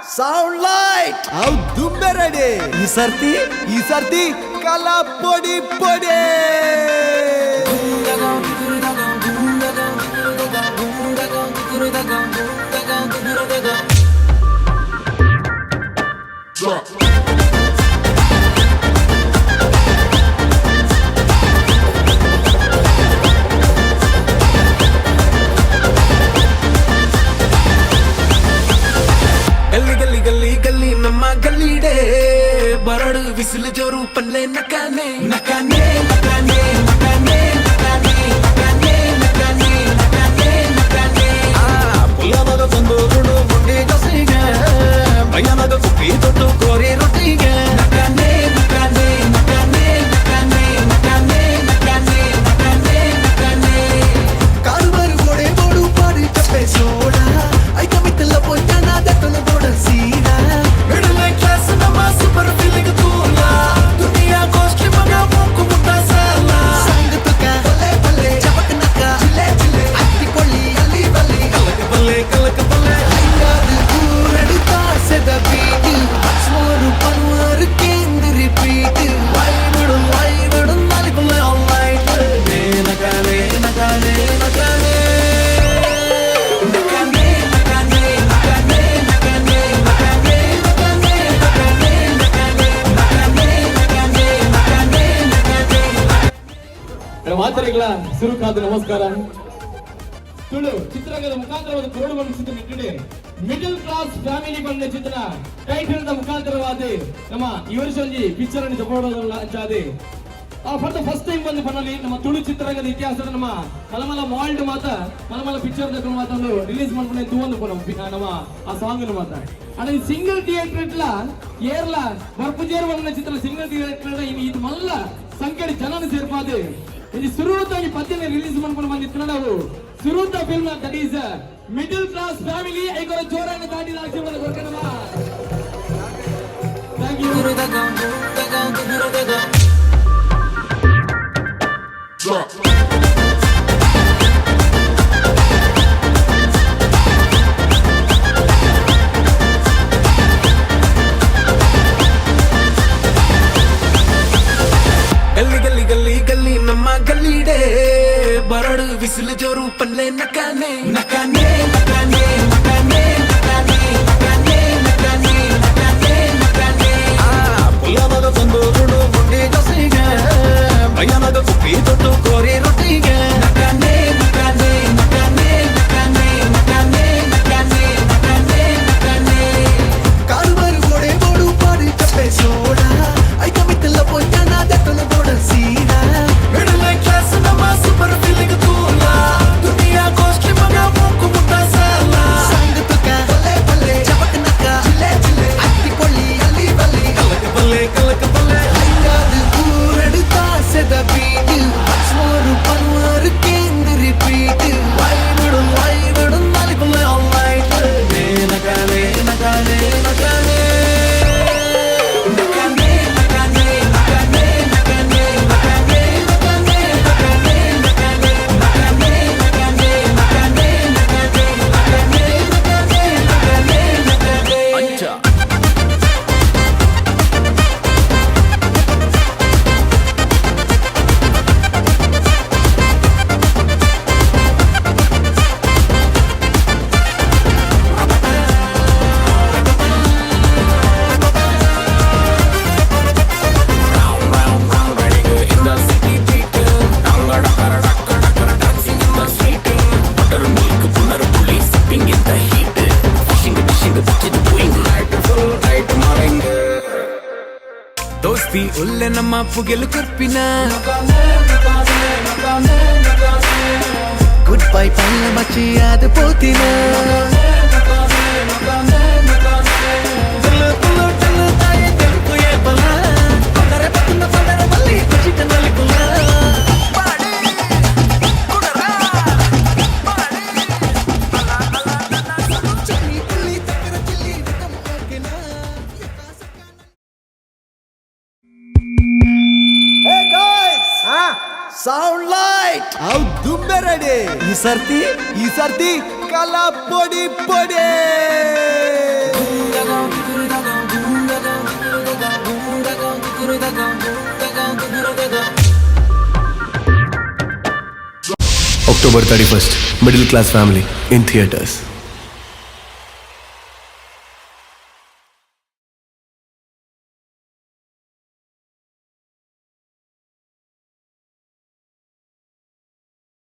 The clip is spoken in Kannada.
ಸೌಂಡ್ ಲೈಟ್ ಅವ್ ದುಂಬೆ ರೆಡಿ ಈ ಸರ್ತಿ ಕಲಾ ಪೊಡಿ ಪೊಡಿ बरड़ विसल जोरू पल्ले नकाने नकाने नकाने नकाने नकाने नकाने नकाने नकाने नकाने पुलियानाग संदूरुडु मुंडी जसिगे भैयानाग कुप्पी ತೊಟ್ಟು ಕೋರಿ ರೊಟ್ಟಿಗೆ नकाने नकाने नकाने नकाने नकाने नकाने नकाने नकाने ಕಾರುಬರು ಗೋಡೆ ಬೋಡು ಪಾಡಿ ಚಪ್ಪೆ ಸೋಡ ಐ ಕಮಿತಲ್ಲ ಪೊಂಜನ ದಟ್ಟನ ಬೋಡ ಸೀಡಾ ಮಿಡಲ್ ಕ್ಲಾಸ್ ನಮ್ಮ ಸೂಪರ್ ಫೀಲಿಂಗ್ ತೂಲಾ ದುನಿಯಾ ಕೋಸ್ಟ್ಲಿ ಮಗ ಮೂಕು ಮುಟ್ಟ ಸಾಲ ಸಂಗ ತುಕ ಬಲ್ಲೆ ಬಲ್ಲೆ ಚಪಕನಕ ಚಿಲ್ಲೆ ಚಿಲ್ಲೆ ಅತ್ತಿ ಕೊಳ್ಳಿ ಅಲ್ಲಿ ಬಲ್ಲಿ ಕಲಕ ಬಲ್ಲೆ ಐಯಾದು ಊರಡು ತಾಸದ ಬೀಟ್ ಸ್ಮೋರು ಪನ್ವಾರು ಕೇಂದ್ರ ರಿಪೀಟ್ ವೈನಡು ನಾಲಿ ಬಲ್ಲೆ ಆಲ್ ನೈಟ್ ನಕಾನೆ ನಕಾನೆ ನಕಾನೆ ಮಾತರಿಗಳ ಸುರುಕಾದ ನಮಸ್ಕಾರ. ತುಳು ಚಿತ್ರರಂಗದ ಮುಖಾಂತರವಾದ ಕೊರಡುವ ಚಿತ್ರ ಇಟ್ಟಿದೆ ಮಿಡಲ್ ಕ್ಲಾಸ್ ಫ್ಯಾಮಿಲಿ ಬಂದ ಚಿತ್ರ ಟೈಟಲ್ ಮುಖಾಂತರವಾದ ನಮ್ಮ ಈ ವರ್ಷ ಒಂದು ಪಿಕ್ಚರ್ ಅನ್ನು ತಗೊಳ್ಳೋದಲ್ಲ ಅಂಚಾದೆ ಫಾರ್ ದ ಫಸ್ಟ್ ಟೈಮ್ ಬಂದು ಬನ್ನಲ್ಲಿ ನಮ್ಮ ತುಳು ಚಿತ್ರರಂಗದ ಇತಿಹಾಸದ ನಮ್ಮ ಮಲಮಲ ಮಾಲ್ಡ್ ಮಾತ ಮಲಮಲ ಪಿಕ್ಚರ್ ದ ಮಾತನ್ನು ರಿಲೀಸ್ ಮಾಡ್ಕೊಂಡು ತಗೊಂಡು ನಮ್ಮ ಆ ಸಾಂಗ್ ಮಾತ ಅಣ್ಣ ಸಿಂಗಲ್ ಥಿಯೇಟರ್ ಇಟ್ಲ ಏರ್ಲ ಬರ್ಪುಜೇರ್ ಬಂದ ಚಿತ್ರ ಸಿಂಗಲ್ ಥಿಯೇಟರ್ ಇದು ಮಲ್ಲ ಸಂಖ್ಯೆ ಜನನು ಸೇರ್ಪಾದೆ ఇది సురువుతాని పద్యని రిలీజ్ ಮಾಡ್ಕೊಂಡು ಬಂದಿತ್ತು ನಾವು ಸುರುತ film that is middle class family ಐಗರ ಜೋರಾಗಿ ದಾಟಿ ಆಶೀರ್ವಾದ ಕೊಡ್ಕನಮ್ಮ ಥ್ಯಾಂಕ್ ಯು बरड़ विसल जोरू पल्ले नकाने नकाने नकाने नकाने नकाने नकाने नकाने नकाने नकाने पुलियानाग संदूरुडु मुंडी जसिगे भैयानाग कुप्पी ತೊಟ್ಟು ಕೋರಿ ರೊಟ್ಟಿಗೆ नकाने नकाने नकाने नकाने नकाने नकाने नकाने नकाने ಕಾರುಬರು ಗೋಡೆ ಬೋಡು ಪಾಡಿ ಚಪ್ಪೆ ಸೋಡ ಐ ಕಮಿತಲ್ಲ ಪೊಂಜನ ದಟ್ಟನ ಬೋಡ ಸೀಡಾ ಮಿಡಲ್ ಕ್ಲಾಸ್ ನಮ್ಮ ಸೂಪರ್ ಫೀಲಿಂಗ್ ತೂಲಾ ದುನಿಯಾ ಕೋಸ್ಟ್ಲಿ ಮಗ ಮೂಕು ಮುಟ್ಟ ಸಾಲ ಸಂಗ ತುಕ ಬಲ್ಲೆ ಬಲ್ಲೆ ಚಪಕನಕ ಚಿಲ್ಲೆ ಚಿಲ್ಲೆ ಅತ್ತಿ ಕೊಳ್ಳಿ ಅಲ್ಲಿ ಬಲ್ಲಿ ಕಲಕ ಬಲ್ಲೆ ಐಯಾದು ಊರಡು ತಾಸದ ಬೀಟ್ ಸ್ಮೋರು ಪನ್ವಾರು ಕೇಂದ್ರ ರಿಪೀಟ್ ವೈನಡು ನಾಲಿ ಬಲ್ಲೆ ಆಲ್ ನೈಟ್ ನಕಾನೆ ನಕಾನೆ ನಕಾನೆ ದೋಸ್ತಿ ಒಳ್ಳೆ ನಮ್ಮ ಪುಗೆಲು ಕರ್ಪಿನ ಗುಡ್ ಬೈ ಪಲ್ಲ ಮಚ್ಚಿ ಅದು ಪೋತಿನ ಸೌಂಡ್ ಲೈಟ್ ಅವ್ ದುಂಬೆ ರೆಡಿ ಈ ಸರ್ತಿ ಕಲಾ podi podi October 31st, Middle Class Family in theaters.